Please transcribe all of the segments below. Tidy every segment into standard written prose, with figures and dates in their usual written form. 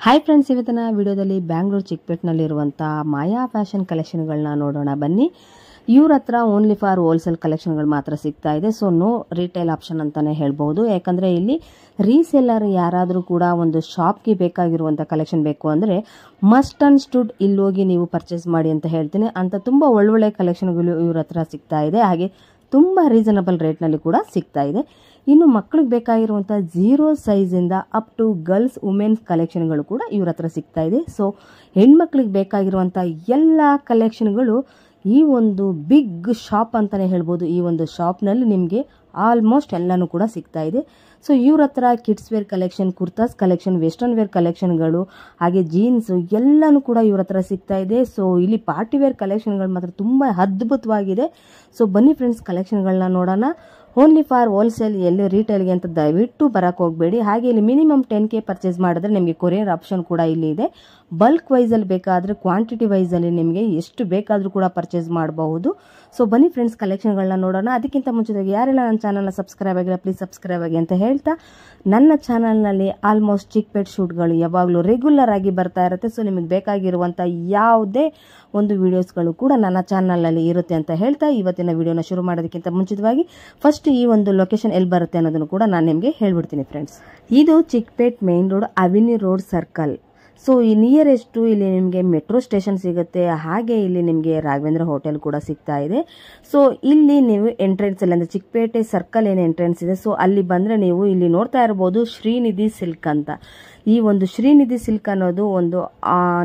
Hi friends, ಇವತ್ತಿನ ವಿಡಿಯೋದಲ್ಲಿ ಬ್ಯಾಂಗ್ಳೂರು ಚಿಕ್ಕಪೇಟ್ನಲ್ಲಿರುವಂಥ ಮಾಯಾ fashion ಕಲೆಕ್ಷನ್ಗಳನ್ನ ನೋಡೋಣ ಬನ್ನಿ. ಇವ್ರ ಹತ್ರ ಓನ್ಲಿ ಫಾರ್ ಹೋಲ್ಸೇಲ್ ಕಲೆಕ್ಷನ್ಗಳು ಮಾತ್ರ ಸಿಗ್ತಾ ಇದೆ. ಸೊ ನೋ ರಿಟೇಲ್ ಆಪ್ಷನ್ ಅಂತಾನೆ ಹೇಳ್ಬಹುದು. ಯಾಕಂದರೆ ಇಲ್ಲಿ ರೀಸೆಲ್ಲರ್ ಯಾರಾದರೂ ಕೂಡ ಒಂದು ಶಾಪ್ಗೆ ಬೇಕಾಗಿರುವಂಥ ಕಲೆಕ್ಷನ್ ಬೇಕು ಅಂದರೆ ಮಸ್ಟ್ ಅಂಡ್ ಸ್ಟುಡ್ ಇಲ್ಲಿ ಹೋಗಿ ನೀವು ಪರ್ಚೇಸ್ ಮಾಡಿ ಅಂತ ಹೇಳ್ತೀನಿ. ಅಂತ ತುಂಬ ಒಳ್ಳೊಳ್ಳೆ ಕಲೆಕ್ಷನ್ಗಳು ಇವ್ರ ಹತ್ರ ಸಿಗ್ತಾ ಇದೆ. ಹಾಗೆ ತುಂಬ ರೀಸನಬಲ್ ರೇಟ್ನಲ್ಲಿ ಕೂಡ ಸಿಗ್ತಾ ಇದೆ. ಇನ್ನು ಮಕ್ಕಳಿಗೆ ಬೇಕಾಗಿರುವಂಥ 0 ಸೈಜಿಂದ ಅಪ್ ಟು ಗರ್ಲ್ಸ್ ವುಮೆನ್ಸ್ ಕಲೆಕ್ಷನ್ಗಳು ಕೂಡ ಇವ್ರ ಹತ್ರ ಸಿಗ್ತಾ ಇದೆ. ಸೊ ಹೆಣ್ಮಕ್ಳಿಗೆ ಬೇಕಾಗಿರುವಂಥ ಎಲ್ಲ ಕಲೆಕ್ಷನ್ಗಳು ಈ ಒಂದು ಬಿಗ್ ಶಾಪ್ ಅಂತಲೇ ಹೇಳ್ಬೋದು. ಈ ಒಂದು ಶಾಪ್ನಲ್ಲಿ ನಿಮಗೆ ಆಲ್ಮೋಸ್ಟ್ ಎಲ್ಲನೂ ಕೂಡ ಸಿಗ್ತಾ ಇದೆ. ಸೊ ಇವ್ರ ಹತ್ರ kids wear collection, kurtas collection, western wear ಕಲೆಕ್ಷನ್ಗಳು, ಹಾಗೆ ಜೀನ್ಸು ಎಲ್ಲನೂ ಕೂಡ ಇವ್ರ ಹತ್ರ ಸಿಗ್ತಾ ಇದೆ. ಸೊ ಇಲ್ಲಿ ಪಾರ್ಟಿ ವೇರ್ ಕಲೆಕ್ಷನ್ಗಳು ಮಾತ್ರ ತುಂಬ ಅದ್ಭುತವಾಗಿದೆ. ಸೊ ಬನ್ನಿ ಫ್ರೆಂಡ್ಸ್, ಕಲೆಕ್ಷನ್ಗಳನ್ನ ನೋಡೋಣ. ಓನ್ಲಿ ಫಾರ್ ಹೋಲ್ಸೇಲ್, ಎಲ್ಲಿ ರಿಟೇಲ್ಗೆ ಅಂತ ದಯವಿಟ್ಟು ಬರಕ್ಕೆ ಹೋಗಬೇಡಿ. ಹಾಗೆ ಇಲ್ಲಿ ಮಿನಿಮಮ್ 10K ಪರ್ಚೇಸ್ ಮಾಡಿದ್ರೆ ನಿಮಗೆ ಕೊರಿಯರ್ ಆಪ್ಷನ್ ಕೂಡ ಇಲ್ಲಿ ಇದೆ. ಬಲ್ಕ್ ವೈಸಲ್ಲಿ ಬೇಕಾದರೆ, ಕ್ವಾಂಟಿಟಿ ವೈಸಲ್ಲಿ ನಿಮಗೆ ಎಷ್ಟು ಬೇಕಾದರೂ ಕೂಡ ಪರ್ಚೇಸ್ ಮಾಡಬಹುದು. ಸೊ ಬನ್ನಿ ಫ್ರೆಂಡ್ಸ್, ಕಲೆಕ್ಷನ್ಗಳನ್ನ ನೋಡೋಣ. ಅದಕ್ಕಿಂತ ಮುಂಚಿತವಾಗಿ ಯಾರೆಲ್ಲ ನನ್ನ ಚಾನಲ್ನ ಸಬ್ಸ್ಕ್ರೈಬ್ ಆಗಿಲ್ಲ ಪ್ಲೀಸ್ ಸಬ್ಸ್ಕ್ರೈಬ್ ಆಗಿ ಅಂತ ಹೇಳ್ತಾ, ನನ್ನ ಚಾನಲ್ನಲ್ಲಿ ಆಲ್ಮೋಸ್ಟ್ ಚಿಕ್ಕಪೇಟ್ ಶೂಟ್ಗಳು ಯಾವಾಗಲೂ ರೆಗ್ಯುಲರ್ ಆಗಿ ಬರ್ತಾ ಇರುತ್ತೆ. ಸೊ ನಿಮಗೆ ಬೇಕಾಗಿರುವಂಥ ಯಾವುದೇ ಒಂದು ವಿಡಿಯೋಸ್ಗಳು ಕೂಡ ನನ್ನ ಚಾನಲ್ನಲ್ಲಿ ಇರುತ್ತೆ ಅಂತ ಹೇಳ್ತಾ ಇವತ್ತಿನ ವಿಡಿಯೋನ ಶುರು ಮಾಡೋದಕ್ಕಿಂತ ಮುಂಚಿತವಾಗಿ ಫಸ್ಟ್ ಈ ಒಂದು ಲೊಕೇಶನ್ ಎಲ್ಲಿ ಬರುತ್ತೆ ಅನ್ನೋದನ್ನು ಕೂಡ ನಾನು ನಿಮಗೆ ಹೇಳ್ಬಿಡ್ತೀನಿ ಫ್ರೆಂಡ್ಸ್. ಇದು Chickpet main road, avenue road circle. So ಈ ನಿಯರೆಸ್ಟು ಇಲ್ಲಿ ನಿಮಗೆ ಮೆಟ್ರೋ ಸ್ಟೇಷನ್ ಸಿಗುತ್ತೆ. ಹಾಗೆ ಇಲ್ಲಿ ನಿಮಗೆ ರಾಘವೇಂದ್ರ ಹೋಟೆಲ್ ಕೂಡ ಸಿಗ್ತಾ ಇದೆ. ಸೊ ಇಲ್ಲಿ ನೀವು ಎಂಟ್ರೆನ್ಸ್ ಅಲ್ಲಿ ಅಂದರೆ ಚಿಕ್ಕಪೇಟೆ ಸರ್ಕಲ್ ಏನು ಎಂಟ್ರೆನ್ಸ್ ಇದೆ, ಸೊ ಅಲ್ಲಿ ಬಂದರೆ ನೀವು ಇಲ್ಲಿ ನೋಡ್ತಾ ಇರ್ಬೋದು ಶ್ರೀನಿಧಿ ಸಿಲ್ಕ್ ಅಂತ. ಈ ಒಂದು ಶ್ರೀನಿಧಿ ಸಿಲ್ಕ್ ಅನ್ನೋದು ಒಂದು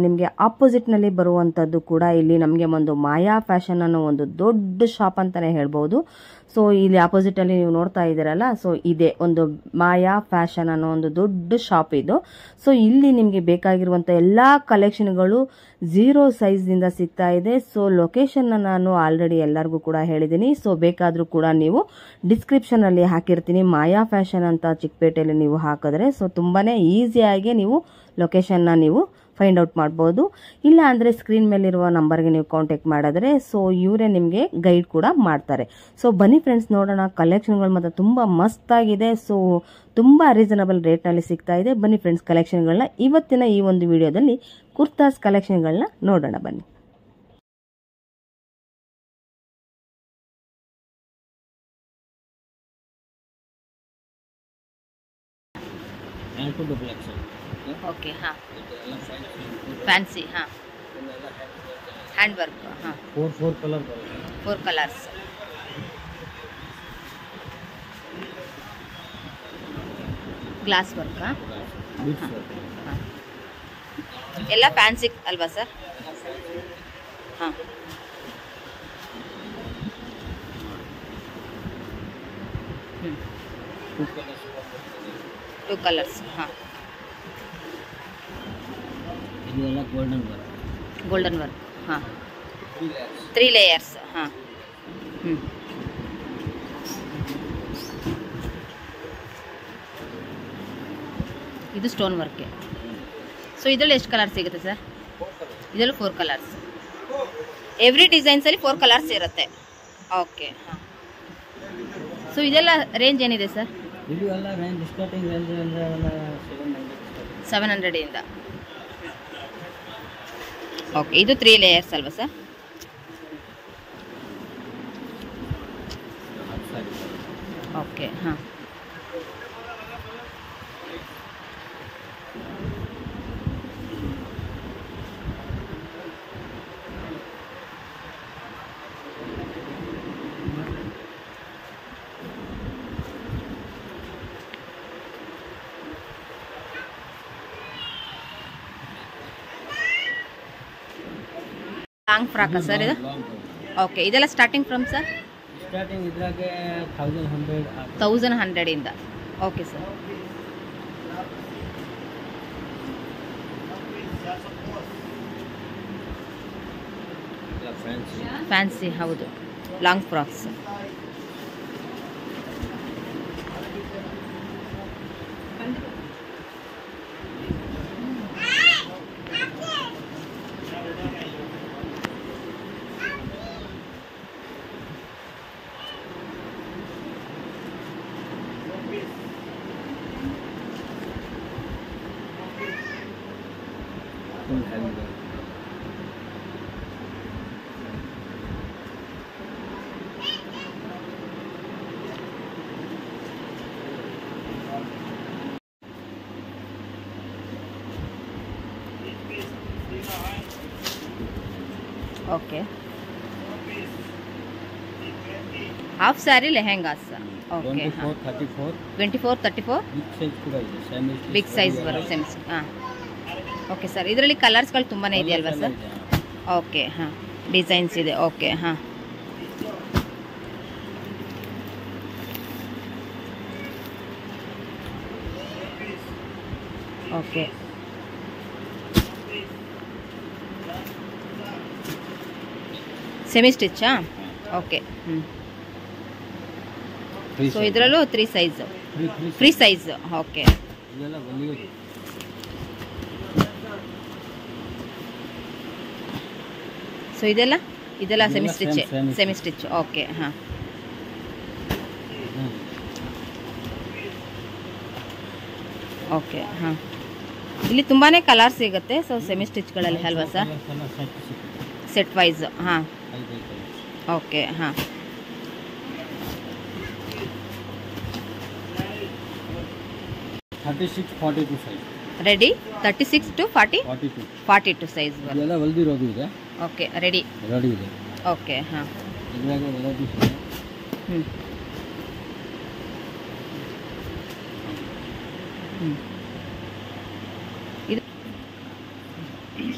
ನಿಮಗೆ ಆಪೋಸಿಟ್ನಲ್ಲಿ ಬರುವಂಥದ್ದು ಕೂಡ ಇಲ್ಲಿ ನಮಗೆ ಒಂದು ಮಾಯಾ ಫ್ಯಾಷನ್ ಅನ್ನೋ ಒಂದು ದೊಡ್ಡ ಶಾಪ್ ಅಂತಲೇ ಹೇಳ್ಬೋದು. ಸೊ ಇಲ್ಲಿ ಆಪೋಸಿಟಲ್ಲಿ ನೀವು ನೋಡ್ತಾ ಇದ್ದೀರಲ್ಲ, ಸೊ ಇದೆ ಒಂದು ಮಾಯಾ ಫ್ಯಾಷನ್ ಅನ್ನೋ ಒಂದು ದೊಡ್ಡ ಶಾಪ್ ಇದು. ಸೊ ಇಲ್ಲಿ ನಿಮಗೆ ಬೇಕಾಗಿರುವಂಥ ಎಲ್ಲ ಕಲೆಕ್ಷನ್ಗಳು 0 ಸೈಜ್ನಿಂದ ಸಿಗ್ತಾ ಇದೆ. ಸೊ ಲೊಕೇಶನ್ನ ನಾನು ಆಲ್ರೆಡಿ ಎಲ್ಲರಿಗೂ ಕೂಡ ಹೇಳಿದ್ದೀನಿ. ಸೊ ಬೇಕಾದರೂ ಕೂಡ ನೀವು ಡಿಸ್ಕ್ರಿಪ್ಷನಲ್ಲಿ ಹಾಕಿರ್ತೀನಿ. ಮಾಯಾ ಫ್ಯಾಷನ್ ಅಂತ ಚಿಕ್ಕಪೇಟೆಯಲ್ಲಿ ನೀವು ಹಾಕಿದ್ರೆ ಸೊ ತುಂಬಾ ಈಸಿಯಾಗಿ ನೀವು ಲೊಕೇಶನ್ನ ನೀವು ಫೈಂಡ್ ಔಟ್ ಮಾಡ್ಬೋದು. ಇಲ್ಲ ಅಂದರೆ ಸ್ಕ್ರೀನ್ ಮೇಲಿರುವ ನಂಬರ್ಗೆ ನೀವು ಕಾಂಟ್ಯಾಕ್ಟ್ ಮಾಡಿದ್ರೆ ಸೊ ಇವರೇ ನಿಮಗೆ ಗೈಡ್ ಕೂಡ ಮಾಡ್ತಾರೆ. ಸೊ ಬನ್ನಿ ಫ್ರೆಂಡ್ಸ್ ನೋಡೋಣ. ಕಲೆಕ್ಷನ್ಗಳು ಮಾತ್ರ ತುಂಬ ಮಸ್ತಾಗಿದೆ. ಸೊ ತುಂಬ ರೀಸನಬಲ್ ರೇಟ್ನಲ್ಲಿ ಸಿಗ್ತಾ ಇದೆ. ಬನ್ನಿ ಫ್ರೆಂಡ್ಸ್, ಕಲೆಕ್ಷನ್ಗಳನ್ನ ಇವತ್ತಿನ ಈ ಒಂದು ವಿಡಿಯೋದಲ್ಲಿ ಕುರ್ತಾಸ್ ಕಲೆಕ್ಷನ್ಗಳನ್ನ ನೋಡೋಣ ಬನ್ನಿ. ಓಕೆ, ಹಾಂ, ಫ್ಯಾನ್ಸಿ, ಹಾಂ, ಹ್ಯಾಂಡ್ ವರ್ಕ್, ಹಾಂ, 4 ಕಲರ್ಸ್, ಗ್ಲಾಸ್ ವರ್ಕ್, ಹಾಂ, ಎಲ್ಲ ಫ್ಯಾನ್ಸಿ ಅಲ್ವಾ ಸರ್? ಹಾಂ, ಹ್ಞೂ, 2 ಕಲರ್ಸ್, ಹಾಂ, ಗೋಲ್ಡನ್ ವರ್ಕ್, ಹಾಂ, 3 ಲೇಯರ್ಸ್, ಹಾಂ, ಹ್ಞೂ, ಇದು ಸ್ಟೋನ್ ವರ್ಕೆ. ಸೊ ಇದರಲ್ಲಿ ಎಷ್ಟು ಕಲರ್ ಸಿಗುತ್ತೆ ಸರ್? ಇದರಲ್ಲಿ 4 ಕಲರ್ಸ್. ಎವ್ರಿ ಡಿಸೈನ್ಸಲ್ಲಿ 4 ಕಲರ್ಸ್ ಇರುತ್ತೆ. ಓಕೆ, ಹಾಂ. ಸೊ ಇದೆಲ್ಲ ರೇಂಜ್ ಏನಿದೆ ಸರ್? ಇದು ಎಲ್ಲ ರೇಂಜ್ ಸ್ಟಾರ್ಟಿಂಗ್ ರೇಂಜ್ ಅಂದರೆ 700 ಇಂದ. ಓಕೆ, ಇದು 3 ಲೇಯರ್ಸ್ ಅಲ್ವಾ ಸರ್? ಓಕೆ, ಹಾಂ, ಲಾಂಗ್ ಫ್ರಾಕಾ ಸರ್ ಇದು? ಓಕೆ, ಇದೆಲ್ಲ ಸ್ಟಾರ್ಟಿಂಗ್ ಫ್ರಮ್ ಸರ್? ಸ್ಟಾರ್ಟಿಂಗ್ ಇದ್ರಾಗೆ 1100 ಇಂದ. Okay sir. ಫ್ಯಾನ್ಸಿ, ಹೌದು, long frocks. Full heavy. Okay, half saree lehengas. Okay, 24, 34 big size ಬರುತ್ತೆ ಸೆಮ್ಸ್. ಹಾಂ, ಓಕೆ ಸರ್. ಇದರಲ್ಲಿ ಕಲರ್ಸ್ಗಳು ತುಂಬಾ ಇದೆಯಲ್ವಾ ಸರ್? ಓಕೆ, ಹಾಂ, ಡಿಸೈನ್ಸ್ ಇದೆ. ಓಕೆ, ಹಾಂ, ಓಕೆ. ಸೆಮಿ ಸ್ಟಿಚ್ಚಾ? ಓಕೆ. ಸೊ ಇದರಲ್ಲೂ 3 size, free size. Okay. So ಇದೆಲ್ಲ semi stitch. Semi stitch. Okay, ಹಾಂ. ಓಕೆ, ಹಾಂ. ಇಲ್ಲಿ ತುಂಬಾ ಕಲರ್ ಸಿಗುತ್ತೆ. ಸೊ ಸೆಮಿ ಸ್ಟಿಚ್ಗಳಲ್ಲಿ ಅಲ್ವಾ ಸರ್? Set wise. ಹಾಂ, ಓಕೆ, ಹಾಂ. ರೆಡಿ 36 to 42 ಸೈಜ್ ಬರುತ್ತೆ. ಓಕೆ, ರೆಡಿ ಇದೆ. ಓಕೆ, ಹಾಂ.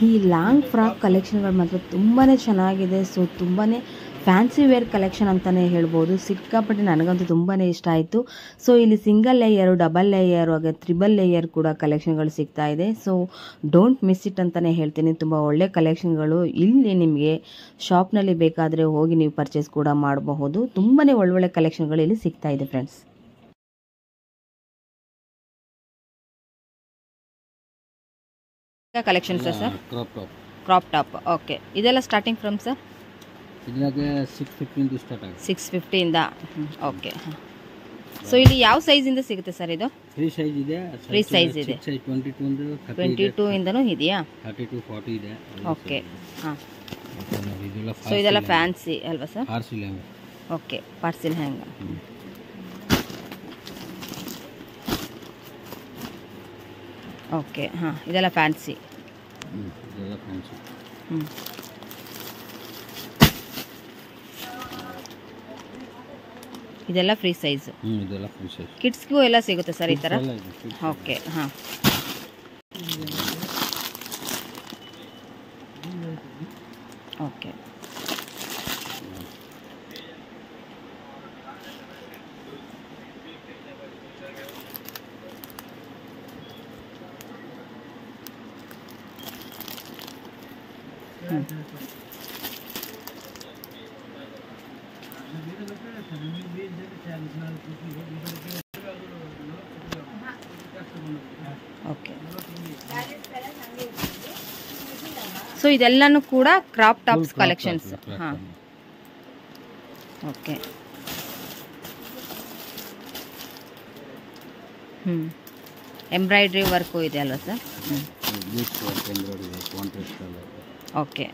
ಈ ಲಾಂಗ್ ಫ್ರಾಕ್ ಕಲೆಕ್ಷನ್ಗಳು ಮಾತ್ರ ತುಂಬಾ ಚೆನ್ನಾಗಿದೆ. ಸೊ ತುಂಬಾ ಫ್ಯಾನ್ಸಿ ವೇರ್ ಕಲೆಕ್ಷನ್ ಅಂತಲೇ ಹೇಳ್ಬೋದು. ಸಿಕ್ಕಾಪಟ್ಟೆ ನನಗಂತೂ ತುಂಬಾ ಇಷ್ಟ ಆಯಿತು. ಸೊ ಇಲ್ಲಿ ಸಿಂಗಲ್ ಲೇಯರು, ಡಬಲ್ ಲೇಯರು, ಹಾಗೆ ತ್ರಿಬಲ್ ಲೇಯರ್ ಕೂಡ ಕಲೆಕ್ಷನ್ಗಳು ಸಿಗ್ತಾ ಇದೆ. ಸೊ ಡೋಂಟ್ ಮಿಸ್ ಇಟ್ ಅಂತಲೇ ಹೇಳ್ತೀನಿ. ತುಂಬ ಒಳ್ಳೆ ಕಲೆಕ್ಷನ್ಗಳು ಇಲ್ಲಿ ನಿಮಗೆ ಶಾಪ್ನಲ್ಲಿ ಬೇಕಾದರೆ ಹೋಗಿ ನೀವು ಪರ್ಚೇಸ್ ಕೂಡ ಮಾಡಬಹುದು. ತುಂಬಾ ಒಳ್ಳೊಳ್ಳೆ ಕಲೆಕ್ಷನ್ಗಳು ಇಲ್ಲಿ ಸಿಗ್ತಾ ಇದೆ friends. Collections sir? Crop top. Okay, ಇದೆಲ್ಲ ಸ್ಟಾರ್ಟಿಂಗ್ ಫ್ರಮ್ ಸರ್? ಇದ್ರಾಗೆ 650 ಸ್ಟಾರ್ಟ್ ಆಗುತ್ತೆ. 650 ಇಂದ. ಓಕೆ, ಸೊ ಇಲ್ಲಿ ಯಾವ ಸೈಜ್ ಇಂದ ಸಿಗುತ್ತೆ ಸರ್ ಇದು? ಫ್ರೀ ಸೈಜ್ ಇದೆ. ಫ್ರೀ ಸೈಜ್ ಇದೆ. 22 ಇಂದನೂ ಇದೆಯಾ? 32, 40 ಇದೆ. ಓಕೆ, ಹಾಂ. ಸೊ ಇದೆಲ್ಲ ಫ್ಯಾನ್ಸಿ ಅಲ್ವಾ ಸರ್? ಪಾರ್ಸಿಲ್ ಹ್ಯಾಂಗ್. ಓಕೆ, ಪಾರ್ಸಿಲ್ ಹ್ಯಾಂಗ್. ಓಕೆ, ಹಾಂ. ಇದೆಲ್ಲ ಫ್ಯಾನ್ಸಿ. ಇದೆಲ್ಲ ಫ್ಯಾನ್ಸಿ. ಇದೆಲ್ಲ ಫ್ರೀ ಸೈಜ್. ಇದೆಲ್ಲ ಫ್ರೀ ಸೈಜ್. ಕಿಡ್ಸ್ಗೂ ಎಲ್ಲ ಸಿಗುತ್ತೆ ಸರ್ ಈ ಥರ? ಓಕೆ, ಹಾಂ. Okay, okay. ಸೊ ಇದೆಲ್ಲನೂ ಕೂಡ ಕ್ರಾಪ್ ಟಾಪ್ಸ್ ಕಲೆಕ್ಷನ್ಸ್. ಹಾಂ, ಓಕೆ. ಎಂಬ್ರಾಯ್ಡ್ರಿ ವರ್ಕು ಇದೆ ಅಲ್ವಾ ಸರ್? ಓಕೆ.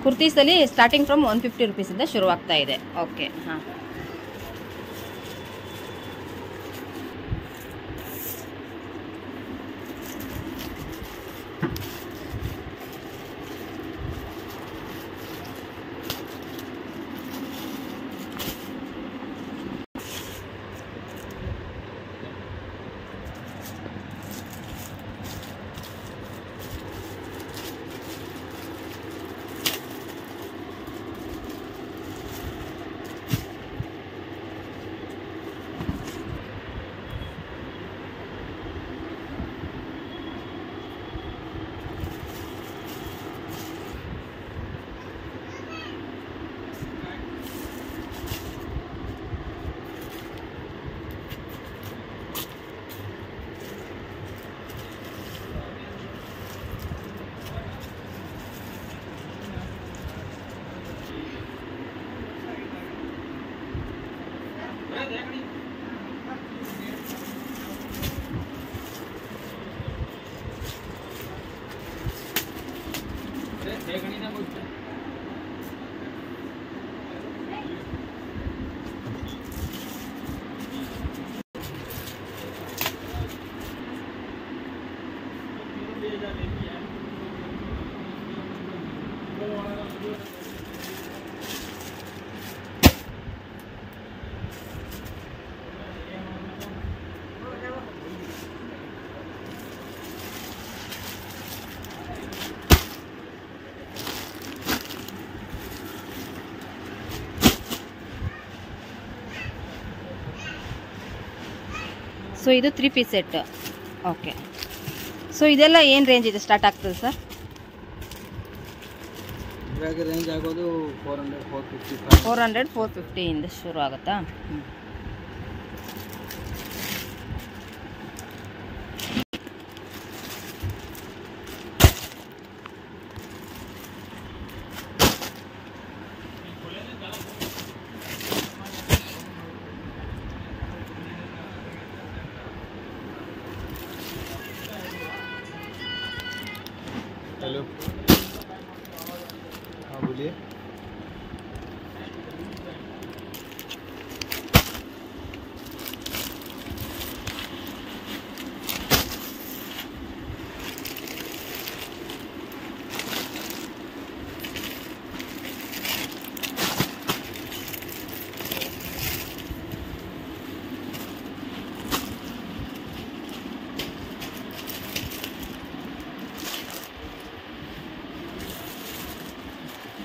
ಕುರ್ತೀಸಲ್ಲಿ ಸ್ಟಾರ್ಟಿಂಗ್ ಫ್ರಮ್ 150 ರುಪೀಸಿಂದ ಶುರುವಾಗ್ತಾ ಇದೆ. ಓಕೆ, ಹಾಂ. ಸೊ ಇದು 3 ಪೀಸ್ ಸೆಟ್. ಓಕೆ. ಸೊ ಇದೆಲ್ಲ ಏನು ರೇಂಜ್ ಇದೆ ಸ್ಟಾರ್ಟ್ ಆಗ್ತದೆ ಸರ್? ಇವಾಗ ರೇಂಜ್ ಆಗೋದು 400 450 ಇಂದ ಶುರು ಆಗುತ್ತಾ? हेलो, हाँ बोलिए.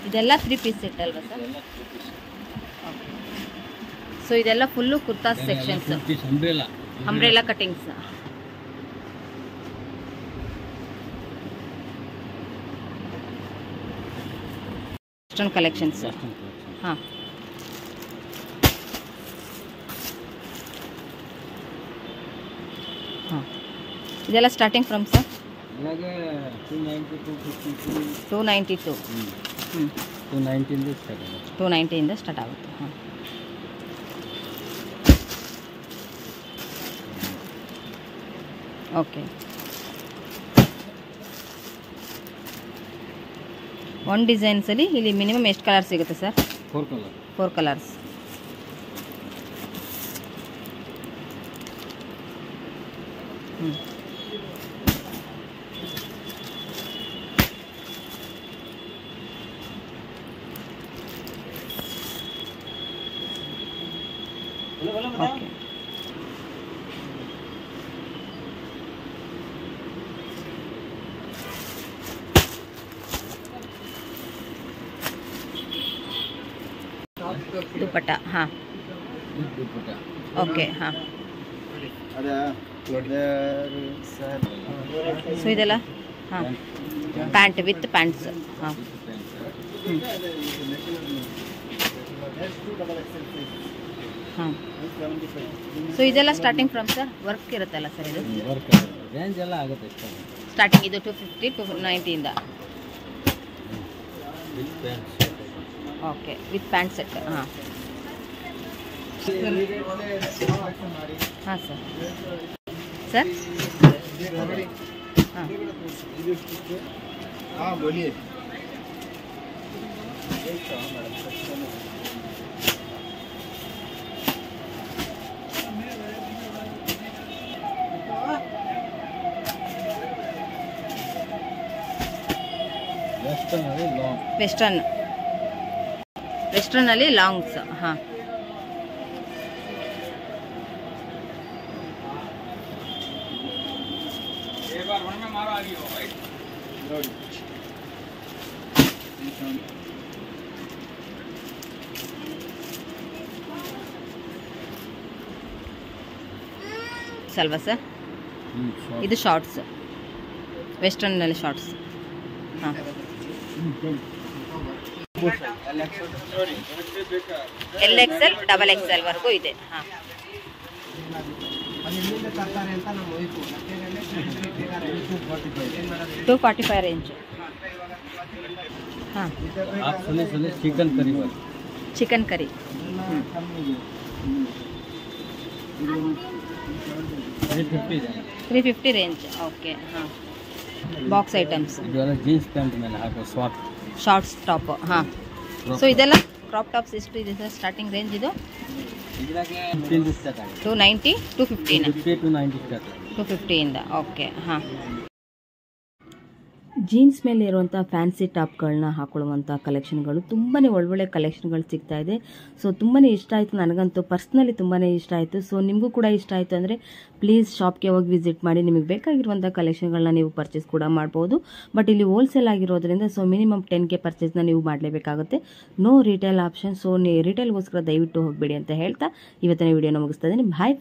ಇದೆಲ್ಲ 3 ಪೀಸ್ ಸೆಟ್ ಅಲ್ವಾ ಸರ್? ಸೊ ಇದೆಲ್ಲ full kurta sections, umbrella cuttings. Western collections. ಹಾಂ. ಹಾಂ, ಇದೆಲ್ಲ ಸ್ಟಾರ್ಟಿಂಗ್ ಫ್ರಮ್ ಸರ್? 292. 290 ಇಂದ ಸ್ಟಾರ್ಟ್ ಆಗುತ್ತೆ. ಹಾಂ. ಓಕೆ. ಒಂದು ಡಿಸೈನ್ಸಲ್ಲಿ ಇಲ್ಲಿ ಮಿನಿಮಮ್ ಎಷ್ಟು ಕಲರ್ ಸಿಗುತ್ತೆ ಸರ್? 4 ಕಲರ್ಸ್. ಓಕೆ. ದುಪ್ಪಟ್ಟ. ಹಾಂ. ಓಕೆ. ಹಾಂ. ಸೊ ಇದೆಲ್ಲ ಹಾಂ ಪ್ಯಾಂಟ್ ವಿತ್ ಪ್ಯಾಂಟ್ಸ್. ಹಾಂ. ಹಾಂ. ಸೊ ಇದೆಲ್ಲ ಸ್ಟಾರ್ಟಿಂಗ್ ಫ್ರಮ್ ಸರ್? ವರ್ಕ್ ಇರುತ್ತಲ್ಲ ಸರ್ ಇದು? ರೇಂಜ್ ಎಲ್ಲ ಆಗುತ್ತೆ ಸ್ಟಾರ್ಟಿಂಗ್ ಇದು 250 290 ಇಂದ. Okay, with pant set. ಹಾಂ. ಹಾಂ ಸರ್. ಸರ್ ಹಾಂ. हाँ बोलिए. ವೆಸ್ಟರ್ನ್ ಅಲ್ಲಿ ಲಾಂಗ್ಸ್. ಹಾಂ. ಅಲ್ವಾ ಸರ್? ಇದು ಶಾರ್ಟ್ಸ್, ವೆಸ್ಟರ್ನಲ್ಲಿ ಶಾರ್ಟ್ಸ್. ಹಾಂ. LXL XXL ವರೆಗೂ ಇದೆ. ಹಾಂ. 245 ರೇಂಜ್. ಹಾಂ. Chicken curry. 350 ರೇಂಜ್. ಓಕೆ. ಹಾಂ. Box items. ಜೀನ್ಸ್ ಪ್ಯಾಂಟ್ ಮೇಲೆ ಹಾಕೋ ಶಾರ್ಟ್ಸ್ ಟಾಪ್. ಹಾಂ. ಸೊ ಇದೆಲ್ಲ ಕ್ರಾಪ್ ಟಾಪ್ಸ್ ಎಷ್ಟು ಇದೆ ಸರ್ ಸ್ಟಾರ್ಟಿಂಗ್ ರೇಂಜ್? ಇದು 290 250 ಇಂದ. ಓಕೆ. ಹಾಂ. ಜೀನ್ಸ್ ಮೇಲೆ ಇರುವಂಥ ಫ್ಯಾನ್ಸಿ ಟಾಪ್ಗಳನ್ನ ಹಾಕೊಳ್ಳುವಂಥ ಕಲೆಕ್ಷನ್ಗಳು ತುಂಬಾ ಒಳ್ಳೊಳ್ಳೆ ಕಲೆಕ್ಷನ್ಗಳು ಸಿಗ್ತಾ ಇದೆ. ಸೊ ತುಂಬಾ ಇಷ್ಟ ಆಯಿತು, ನನಗಂತೂ ಪರ್ಸ್ನಲಿ ತುಂಬಾ ಇಷ್ಟ ಆಯಿತು. ಸೊ ನಿಮಗೂ ಕೂಡ ಇಷ್ಟ ಆಯಿತು ಅಂದರೆ ಪ್ಲೀಸ್ ಶಾಪ್ಗೆ ಹೋಗಿ ವಿಸಿಟ್ ಮಾಡಿ, ನಿಮಗೆ ಬೇಕಾಗಿರುವಂಥ ಕಲೆಕ್ಷನ್ಗಳನ್ನ ನೀವು ಪರ್ಚೇಸ್ ಕೂಡ ಮಾಡ್ಬೋದು. ಬಟ್ ಇಲ್ಲಿ ಹೋಲ್ಸೇಲ್ ಆಗಿರೋದ್ರಿಂದ ಸೊ ಮಿನಿಮಮ್ 10K ಪರ್ಚೇಸ್ನ ನೀವು ಮಾಡಲೇಬೇಕಾಗುತ್ತೆ. No retail option. ಸೊ ರಿಟೇಲ್ಗೋಸ್ಕರ ದಯವಿಟ್ಟು ಹೋಗಬೇಡಿ ಅಂತ ಹೇಳ್ತಾ ಇವತ್ತಿನ ವಿಡಿಯೋನ ಮುಗಿಸ್ತಾ ಇದ್ದೀನಿ. ಬಾಯ್.